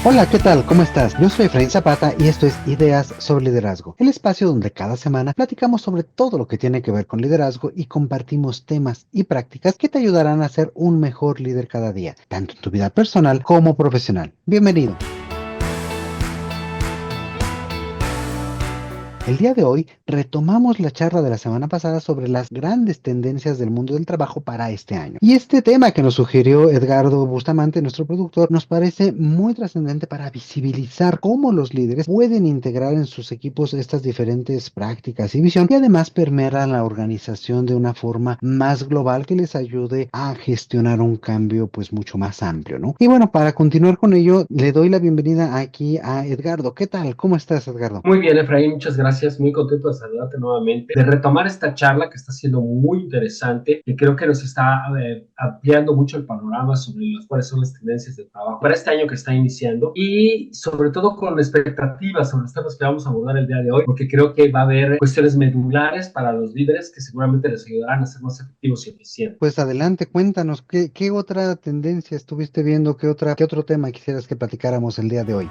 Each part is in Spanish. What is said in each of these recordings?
Hola, ¿qué tal? ¿Cómo estás? Yo soy Efraín Zapata y esto es Ideas sobre Liderazgo, el espacio donde cada semana platicamos sobre todo lo que tiene que ver con liderazgo y compartimos temas y prácticas que te ayudarán a ser un mejor líder cada día, tanto en tu vida personal como profesional. Bienvenido. El día de hoy retomamos la charla de la semana pasada sobre las grandes tendencias del mundo del trabajo para este año. Y este tema que nos sugirió Edgardo Bustamante, nuestro productor, nos parece muy trascendente para visibilizar cómo los líderes pueden integrar en sus equipos estas diferentes prácticas y visión y además permear a la organización de una forma más global que les ayude a gestionar un cambio pues mucho más amplio, ¿no? Y bueno, para continuar con ello, le doy la bienvenida aquí a Edgardo. ¿Qué tal? ¿Cómo estás, Edgardo? Muy bien, Efraín, muchas gracias. Muy contento de saludarte nuevamente, de retomar esta charla que está siendo muy interesante y creo que nos está ampliando mucho el panorama sobre cuáles son las tendencias de trabajo para este año que está iniciando y sobre todo con expectativas sobre los temas que vamos a abordar el día de hoy, porque creo que va a haber cuestiones medulares para los líderes que seguramente les ayudarán a ser más efectivos y eficientes. Pues adelante, cuéntanos, ¿qué otra tendencia estuviste viendo? ¿Qué otro tema quisieras que platicáramos el día de hoy?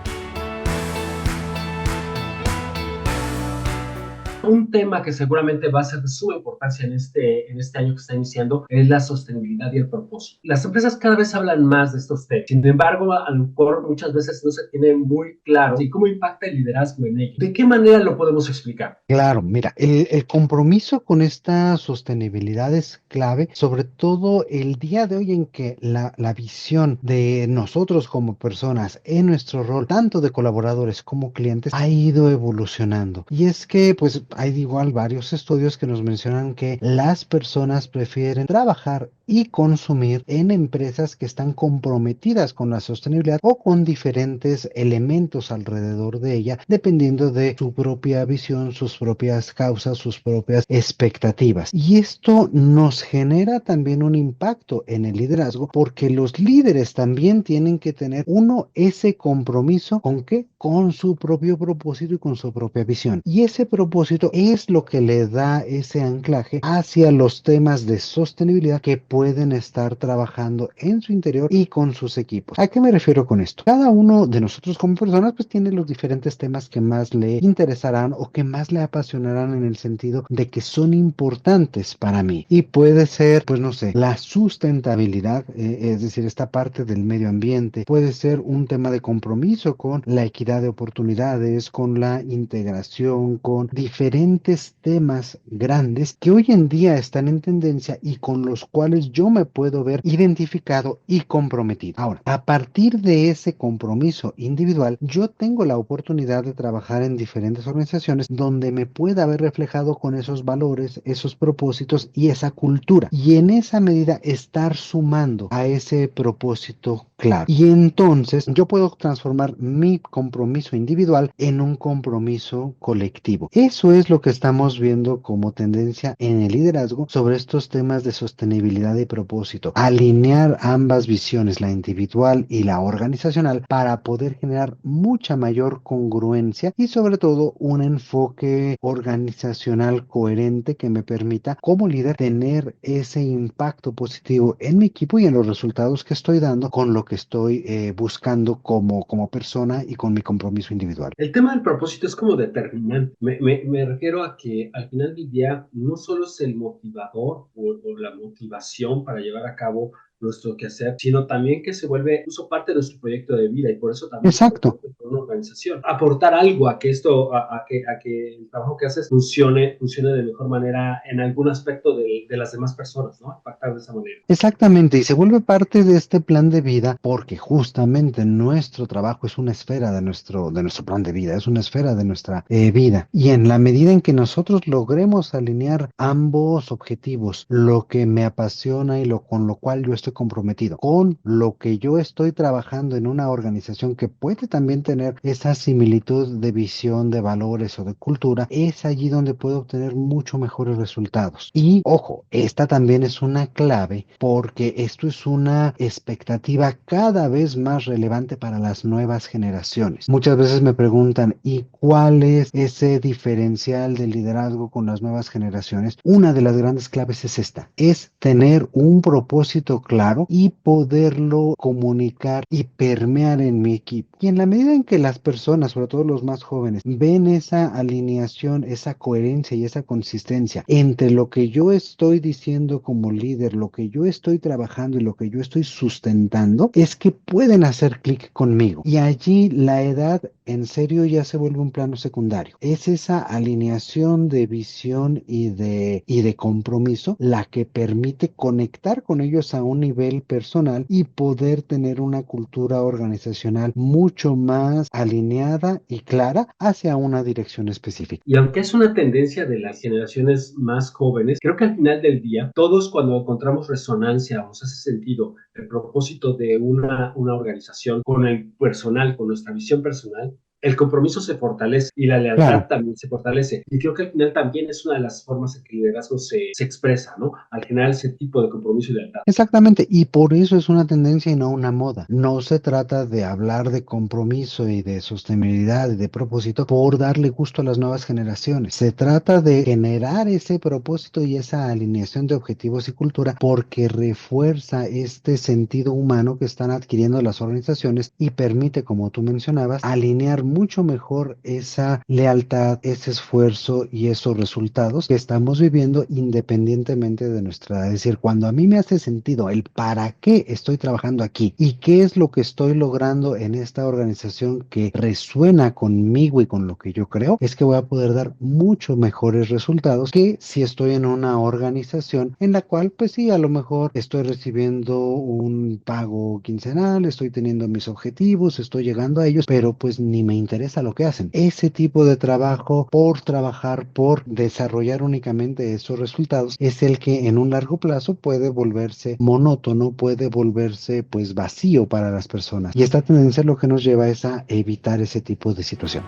Un tema que seguramente va a ser de suma importancia en este año que está iniciando es la sostenibilidad y el propósito. Las empresas cada vez hablan más de estos temas. Sin embargo, a lo mejor muchas veces no se tiene muy claro y cómo impacta el liderazgo en ello. ¿De qué manera lo podemos explicar? Claro, mira, el compromiso con esta sostenibilidad es clave, sobre todo el día de hoy en que la visión de nosotros como personas en nuestro rol, tanto de colaboradores como clientes, ha ido evolucionando. Y es que, pues, hay igual varios estudios que nos mencionan que las personas prefieren trabajar y consumir en empresas que están comprometidas con la sostenibilidad o con diferentes elementos alrededor de ella, dependiendo de su propia visión, sus propias causas, sus propias expectativas. Y esto nos genera también un impacto en el liderazgo porque los líderes también tienen que tener ese compromiso con qué, con su propio propósito y con su propia visión. Y ese propósito es lo que le da ese anclaje hacia los temas de sostenibilidad que pueden estar trabajando en su interior y con sus equipos. ¿A qué me refiero con esto? Cada uno de nosotros como personas pues tiene los diferentes temas que más le interesarán o que más le apasionarán en el sentido de que son importantes para mí. Y puede ser, pues no sé, la sustentabilidad, es decir, esta parte del medio ambiente, puede ser un tema de compromiso con la equidad de oportunidades, con la integración, con diferentes temas grandes que hoy en día están en tendencia y con los cuales yo me puedo ver identificado y comprometido. Ahora, a partir de ese compromiso individual, yo tengo la oportunidad de trabajar en diferentes organizaciones donde me pueda haber reflejado con esos valores, esos propósitos y esa cultura. Y en esa medida estar sumando a ese propósito claro. Y entonces yo puedo transformar mi compromiso individual en un compromiso colectivo. Eso es lo que estamos viendo como tendencia en el liderazgo sobre estos temas de sostenibilidad y propósito. Alinear ambas visiones, la individual y la organizacional, para poder generar mucha mayor congruencia y sobre todo un enfoque organizacional coherente que me permita como líder tener ese impacto positivo en mi equipo y en los resultados que estoy dando con lo que estoy buscando como persona y con mi compromiso individual. El tema del propósito es como determinante. Me refiero a que al final del día no solo es el motivador o la motivación para llevar a cabo nuestro quehacer, sino también que se vuelve incluso parte de nuestro proyecto de vida y por eso también es Exacto. importante para una organización aportar algo a que a que el trabajo que haces funcione de mejor manera en algún aspecto de las demás personas, ¿no? Impactar de esa manera. Exactamente, y se vuelve parte de este plan de vida porque justamente nuestro trabajo es una esfera de nuestro plan de vida, es una esfera de nuestra vida. Y en la medida en que nosotros logremos alinear ambos objetivos, lo que me apasiona y con lo cual yo estoy comprometido, con lo que yo estoy trabajando en una organización que puede también tener esa similitud de visión, de valores o de cultura, es allí donde puedo obtener mucho mejores resultados. Y ojo, esta también es una clave porque esto es una expectativa cada vez más relevante para las nuevas generaciones. Muchas veces me preguntan, ¿y cuál es ese diferencial del liderazgo con las nuevas generaciones? Una de las grandes claves es esta, es tener un propósito claro claro y poderlo comunicar y permear en mi equipo. Y en la medida en que las personas, sobre todo los más jóvenes, ven esa alineación, esa coherencia y esa consistencia entre lo que yo estoy diciendo como líder, lo que yo estoy trabajando y lo que yo estoy sustentando, es que pueden hacer clic conmigo. Y allí la edad en serio ya se vuelve un plano secundario. Es esa alineación de visión y de compromiso la que permite conectar con ellos a un nivel personal y poder tener una cultura organizacional mucho más alineada y clara hacia una dirección específica. Y aunque es una tendencia de las generaciones más jóvenes, creo que al final del día, todos cuando encontramos resonancia o nos hace sentido el propósito de una organización con el personal, con nuestra visión personal, el compromiso se fortalece y la lealtad Claro. también se fortalece. Y creo que al final también es una de las formas en que el liderazgo se expresa, ¿no? Al generar ese tipo de compromiso y lealtad. Exactamente, y por eso es una tendencia y no una moda. No se trata de hablar de compromiso y de sostenibilidad y de propósito por darle gusto a las nuevas generaciones. Se trata de generar ese propósito y esa alineación de objetivos y cultura porque refuerza este sentido humano que están adquiriendo las organizaciones y permite, como tú mencionabas, alinear mucho mejor esa lealtad, ese esfuerzo y esos resultados que estamos viviendo independientemente de nuestra edad. Es decir, cuando a mí me hace sentido el para qué estoy trabajando aquí y qué es lo que estoy logrando en esta organización que resuena conmigo y con lo que yo creo, es que voy a poder dar mucho mejores resultados que si estoy en una organización en la cual, pues sí, a lo mejor estoy recibiendo un pago quincenal, estoy teniendo mis objetivos, estoy llegando a ellos, pero pues ni me interesa lo que hacen. Ese tipo de trabajo por trabajar, por desarrollar únicamente esos resultados, es el que en un largo plazo puede volverse monótono, puede volverse pues vacío para las personas. Y esta tendencia lo que nos lleva es a evitar ese tipo de situación.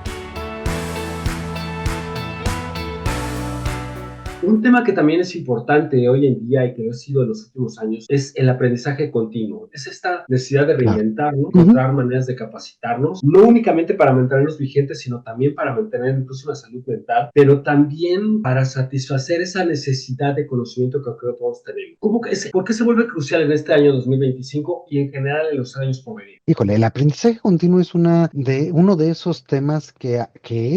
Un tema que también es importante hoy en día y que lo ha sido en los últimos años es el aprendizaje continuo. Es esta necesidad de Claro. reinventarnos, Ujú. encontrar maneras de capacitarnos, no únicamente para mantenernos vigentes, sino también para mantener incluso una salud mental, pero también para satisfacer esa necesidad de conocimiento que creo que todos tenemos. ¿Por qué se vuelve crucial en este año 2025 y en general en los años por venir? Híjole, el aprendizaje continuo es uno de esos temas que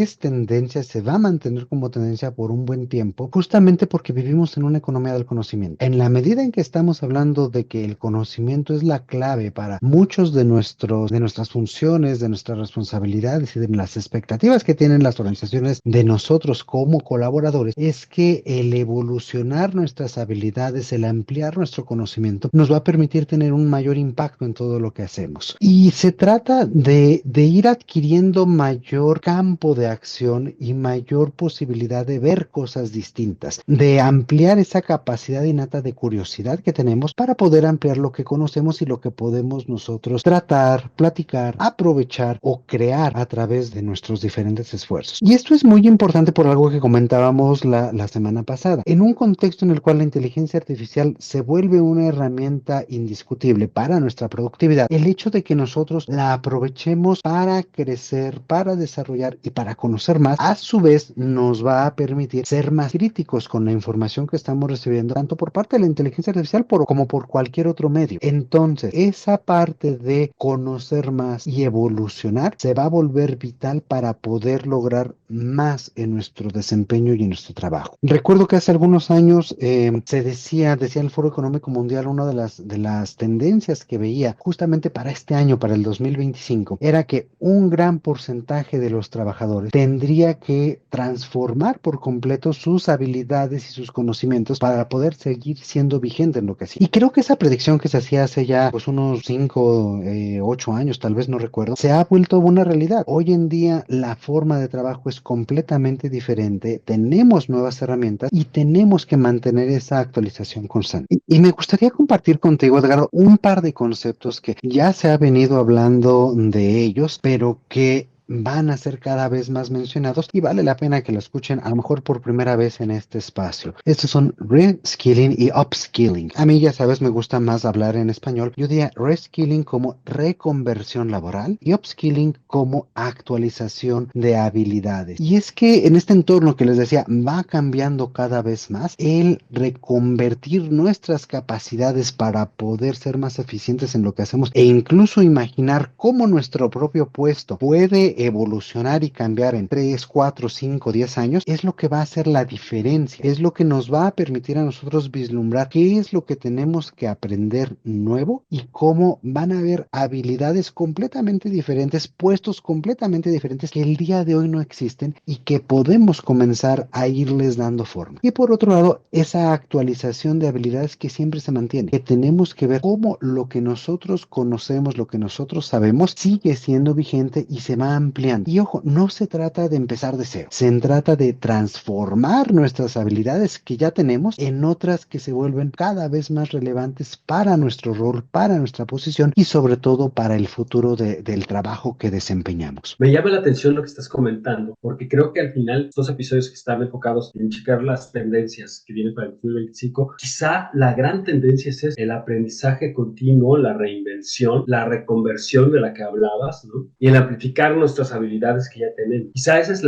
es tendencia, se va a mantener como tendencia por un buen tiempo, justamente porque vivimos en una economía del conocimiento. En la medida en que estamos hablando de que el conocimiento es la clave para muchos de nuestras funciones, de nuestras responsabilidades y de las expectativas que tienen las organizaciones de nosotros como colaboradores, es que el evolucionar nuestras habilidades, el ampliar nuestro conocimiento, nos va a permitir tener un mayor impacto en todo lo que hacemos. Y se trata de ir adquiriendo mayor campo de acción y mayor posibilidad de ver cosas distintas, de ampliar esa capacidad innata de curiosidad que tenemos para poder ampliar lo que conocemos y lo que podemos nosotros tratar, platicar, aprovechar o crear a través de nuestros diferentes esfuerzos. Y esto es muy importante por algo que comentábamos la semana pasada. En un contexto en el cual la inteligencia artificial se vuelve una herramienta indiscutible para nuestra productividad, el hecho de que nosotros la aprovechemos para crecer, para desarrollar y para conocer más, a su vez nos va a permitir ser más críticos con la información que estamos recibiendo, tanto por parte de la inteligencia artificial como por cualquier otro medio. Entonces, esa parte de conocer más y evolucionar se va a volver vital para poder lograr más en nuestro desempeño y en nuestro trabajo. Recuerdo que hace algunos años decía el Foro Económico Mundial, una de las tendencias que veía justamente para este año, para el 2025, era que un gran porcentaje de los trabajadores tendría que transformar por completo sus habilidades y sus conocimientos para poder seguir siendo vigente en lo que hacía. Y creo que esa predicción que se hacía hace ya pues unos 5, 8 años, tal vez no recuerdo, se ha vuelto una realidad. Hoy en día la forma de trabajo es completamente diferente, tenemos nuevas herramientas y tenemos que mantener esa actualización constante. Y me gustaría compartir contigo, Edgardo, un par de conceptos que ya se ha venido hablando de ellos, pero que van a ser cada vez más mencionados y vale la pena que lo escuchen a lo mejor por primera vez en este espacio. Estos son reskilling y upskilling. A mí, ya sabes, me gusta más hablar en español. Yo diría reskilling como reconversión laboral y upskilling como actualización de habilidades. Y es que en este entorno que les decía va cambiando cada vez más, el reconvertir nuestras capacidades para poder ser más eficientes en lo que hacemos e incluso imaginar cómo nuestro propio puesto puede evolucionar y cambiar en 3, 4, 5, 10 años, es lo que va a hacer la diferencia, es lo que nos va a permitir a nosotros vislumbrar qué es lo que tenemos que aprender nuevo y cómo van a haber habilidades completamente diferentes, puestos completamente diferentes que el día de hoy no existen y que podemos comenzar a irles dando forma. Y por otro lado, esa actualización de habilidades que siempre se mantiene, que tenemos que ver cómo lo que nosotros conocemos, lo que nosotros sabemos, sigue siendo vigente y se va ampliando. Y ojo, no se trata de empezar de cero, se trata de transformar nuestras habilidades que ya tenemos en otras que se vuelven cada vez más relevantes para nuestro rol, para nuestra posición y sobre todo para el futuro del trabajo que desempeñamos. Me llama la atención lo que estás comentando, porque creo que al final estos episodios que están enfocados en checar las tendencias que vienen para el 2025, quizá la gran tendencia es el aprendizaje continuo, la reinvención, la reconversión de la que hablabas, ¿no? Y el amplificar nuestras habilidades que ya tenemos. Quizá esa es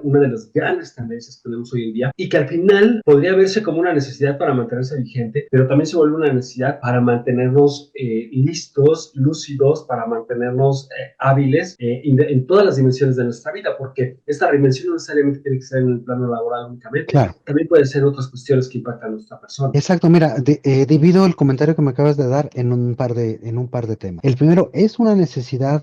una de las grandes tendencias que tenemos hoy en día y que al final podría verse como una necesidad para mantenerse vigente, pero también se vuelve una necesidad para mantenernos listos, lúcidos, para mantenernos hábiles en todas las dimensiones de nuestra vida, porque esta reinvención no necesariamente tiene que ser en el plano laboral únicamente, claro. También puede ser otras cuestiones que impactan a nuestra persona. Exacto, mira, divido el comentario que me acabas de dar en un par de temas. El primero, ¿es una necesidad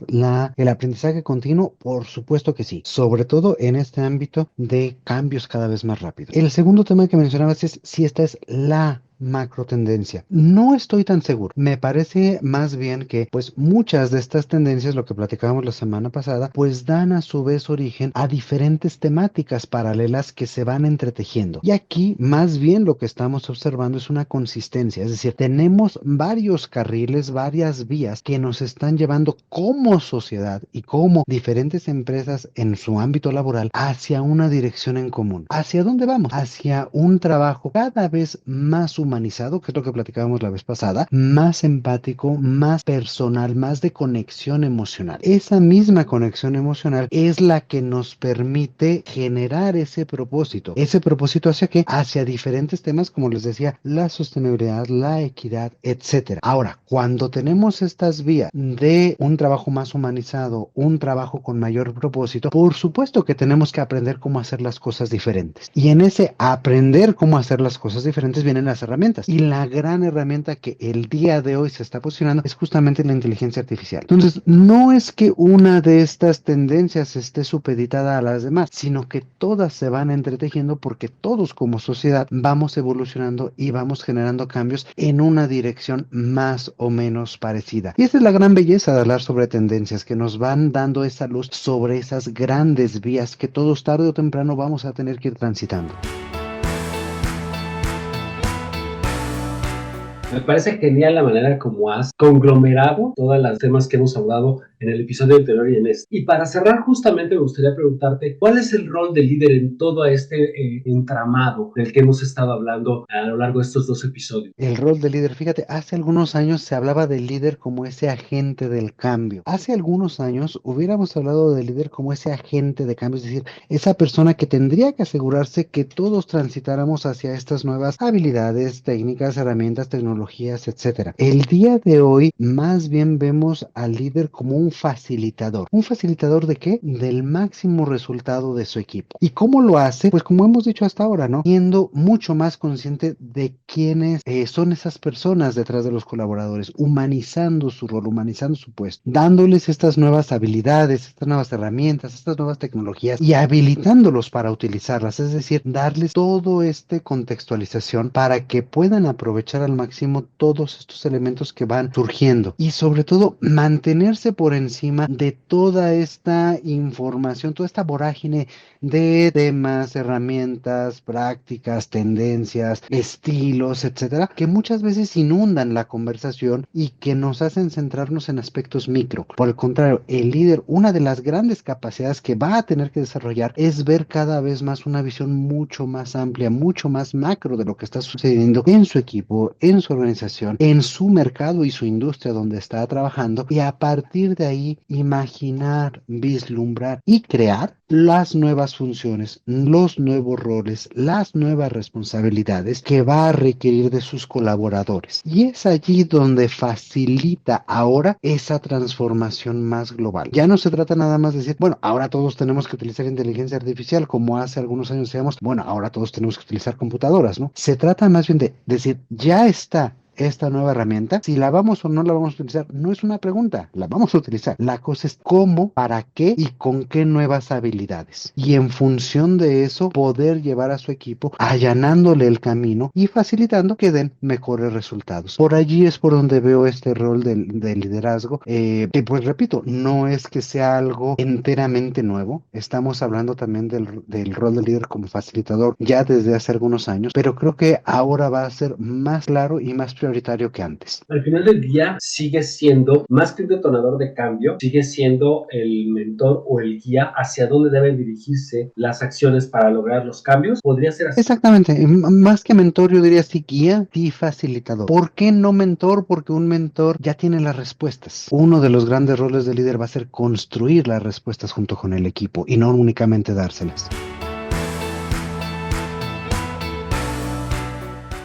el aprendizaje continuo? Por supuesto que sí, sobre todo en este ámbito de cambios cada vez más rápidos. El segundo tema que mencionabas es si esta es la macro tendencia. No estoy tan seguro. Me parece más bien que pues muchas de estas tendencias, lo que platicábamos la semana pasada, pues dan a su vez origen a diferentes temáticas paralelas que se van entretejiendo. Y aquí más bien lo que estamos observando es una consistencia, es decir, tenemos varios carriles, varias vías que nos están llevando como sociedad y como diferentes empresas en su ámbito laboral hacia una dirección en común. ¿Hacia dónde vamos? Hacia un trabajo cada vez más humanizado, que es lo que platicábamos la vez pasada, más empático, más personal, más de conexión emocional. Esa misma conexión emocional es la que nos permite generar ese propósito. ¿Ese propósito hacia qué? Hacia diferentes temas, como les decía, la sostenibilidad, la equidad, etcétera. Ahora, cuando tenemos estas vías de un trabajo más humanizado, un trabajo con mayor propósito, por supuesto que tenemos que aprender cómo hacer las cosas diferentes. Y en ese aprender cómo hacer las cosas diferentes vienen las herramientas. Y la gran herramienta que el día de hoy se está posicionando es justamente la inteligencia artificial. Entonces, no es que una de estas tendencias esté supeditada a las demás, sino que todas se van entretejiendo porque todos como sociedad vamos evolucionando y vamos generando cambios en una dirección más o menos parecida. Y esa es la gran belleza de hablar sobre tendencias, que nos van dando esa luz sobre esas grandes vías que todos tarde o temprano vamos a tener que ir transitando. Me parece genial la manera como has conglomerado todos los temas que hemos hablado en el episodio anterior y en este. Y para cerrar, justamente me gustaría preguntarte, ¿cuál es el rol del líder en todo este entramado del que hemos estado hablando a lo largo de estos 2 episodios? El rol del líder, fíjate, hace algunos años se hablaba del líder como ese agente del cambio. Hace algunos años hubiéramos hablado del líder como ese agente de cambio, es decir, esa persona que tendría que asegurarse que todos transitáramos hacia estas nuevas habilidades, técnicas, herramientas, tecnologías, etcétera. El día de hoy, más bien vemos al líder como un facilitador. ¿Un facilitador de qué? Del máximo resultado de su equipo. ¿Y cómo lo hace? Pues como hemos dicho hasta ahora, ¿no? Siendo mucho más consciente de quiénes son esas personas detrás de los colaboradores, humanizando su rol, humanizando su puesto, dándoles estas nuevas habilidades, estas nuevas herramientas, estas nuevas tecnologías y habilitándolos para utilizarlas, es decir, darles todo este contextualización para que puedan aprovechar al máximo todos estos elementos que van surgiendo y sobre todo mantenerse por encima de toda esta información, toda esta vorágine de temas, herramientas, prácticas, tendencias, estilos, etcétera, que muchas veces inundan la conversación y que nos hacen centrarnos en aspectos micro. Por el contrario, el líder, una de las grandes capacidades que va a tener que desarrollar es ver cada vez más una visión mucho más amplia, mucho más macro de lo que está sucediendo en su equipo, en su organización, en su mercado y su industria donde está trabajando, y a partir de ahí imaginar, vislumbrar y crear las nuevas funciones, los nuevos roles, las nuevas responsabilidades que va a requerir de sus colaboradores. Y es allí donde facilita ahora esa transformación más global. Ya no se trata nada más de decir, bueno, ahora todos tenemos que utilizar inteligencia artificial, como hace algunos años decíamos, bueno, ahora todos tenemos que utilizar computadoras, ¿no? Se trata más bien de decir, ya está esta nueva herramienta, si la vamos o no la vamos a utilizar, no es una pregunta, la vamos a utilizar. La cosa es cómo, para qué y con qué nuevas habilidades. Y en función de eso, poder llevar a su equipo allanándole el camino y facilitando que den mejores resultados. Por allí es por donde veo este rol de liderazgo, que pues repito, no es que sea algo enteramente nuevo. Estamos hablando también del rol del líder como facilitador ya desde hace algunos años, pero creo que ahora va a ser más claro y más prioritario que antes. Al final del día sigue siendo más que un detonador de cambio, sigue siendo el mentor o el guía hacia dónde deben dirigirse las acciones para lograr los cambios. Podría ser así. Exactamente, más que mentor yo diría sí guía y facilitador. ¿Por qué no mentor? Porque un mentor ya tiene las respuestas. Uno de los grandes roles del líder va a ser construir las respuestas junto con el equipo y no únicamente dárselas.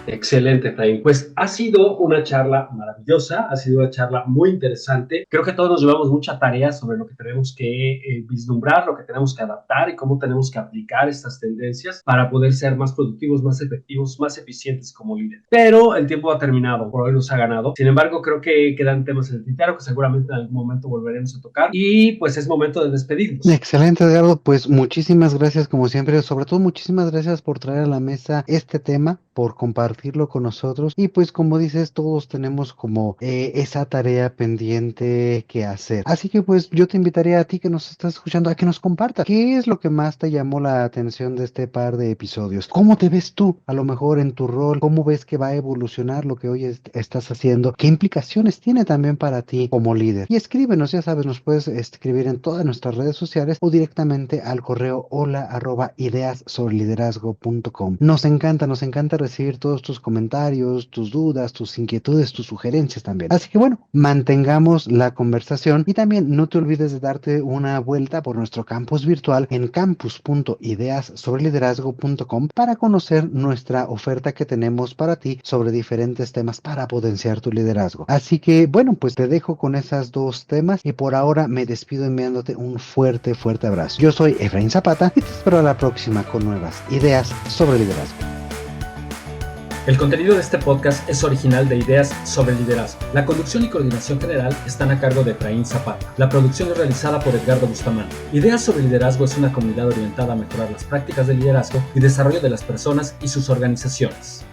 Excelente, Efraín. Pues ha sido una charla maravillosa, ha sido una charla muy interesante. Creo que todos nos llevamos mucha tarea sobre lo que tenemos que vislumbrar, lo que tenemos que adaptar y cómo tenemos que aplicar estas tendencias para poder ser más productivos, más efectivos, más eficientes como líderes. Pero el tiempo ha terminado, por hoy nos ha ganado. Sin embargo, creo que quedan temas en el tintero que seguramente en algún momento volveremos a tocar y pues es momento de despedirnos. Excelente, Edgardo. Pues muchísimas gracias como siempre. Sobre todo muchísimas gracias por traer a la mesa este tema, por compartirlo con nosotros. Y pues como dices, todos tenemos como esa tarea pendiente que hacer. Así que pues yo te invitaría a ti que nos estás escuchando a que nos compartas qué es lo que más te llamó la atención de este par de episodios. ¿Cómo te ves tú a lo mejor en tu rol? ¿Cómo ves que va a evolucionar lo que hoy estás haciendo? ¿Qué implicaciones tiene también para ti como líder? Y escríbenos, ya sabes, nos puedes escribir en todas nuestras redes sociales o directamente al correo hola@ideasobreliderazgo.com. Nos encanta recibir todos tus comentarios, tus dudas, tus inquietudes, tus sugerencias también. Así que bueno, mantengamos la conversación y también no te olvides de darte una vuelta por nuestro campus virtual en campus.ideasobreliderazgo.com para conocer nuestra oferta que tenemos para ti sobre diferentes temas para potenciar tu liderazgo. Así que bueno, pues te dejo con esos dos temas y por ahora me despido enviándote un fuerte abrazo. Yo soy Efraín Zapata y te espero a la próxima con nuevas ideas sobre liderazgo. El contenido de este podcast es original de Ideas sobre Liderazgo. La conducción y coordinación general están a cargo de Efraín Zapata. La producción es realizada por Edgardo Bustamante. Ideas sobre Liderazgo es una comunidad orientada a mejorar las prácticas de liderazgo y desarrollo de las personas y sus organizaciones.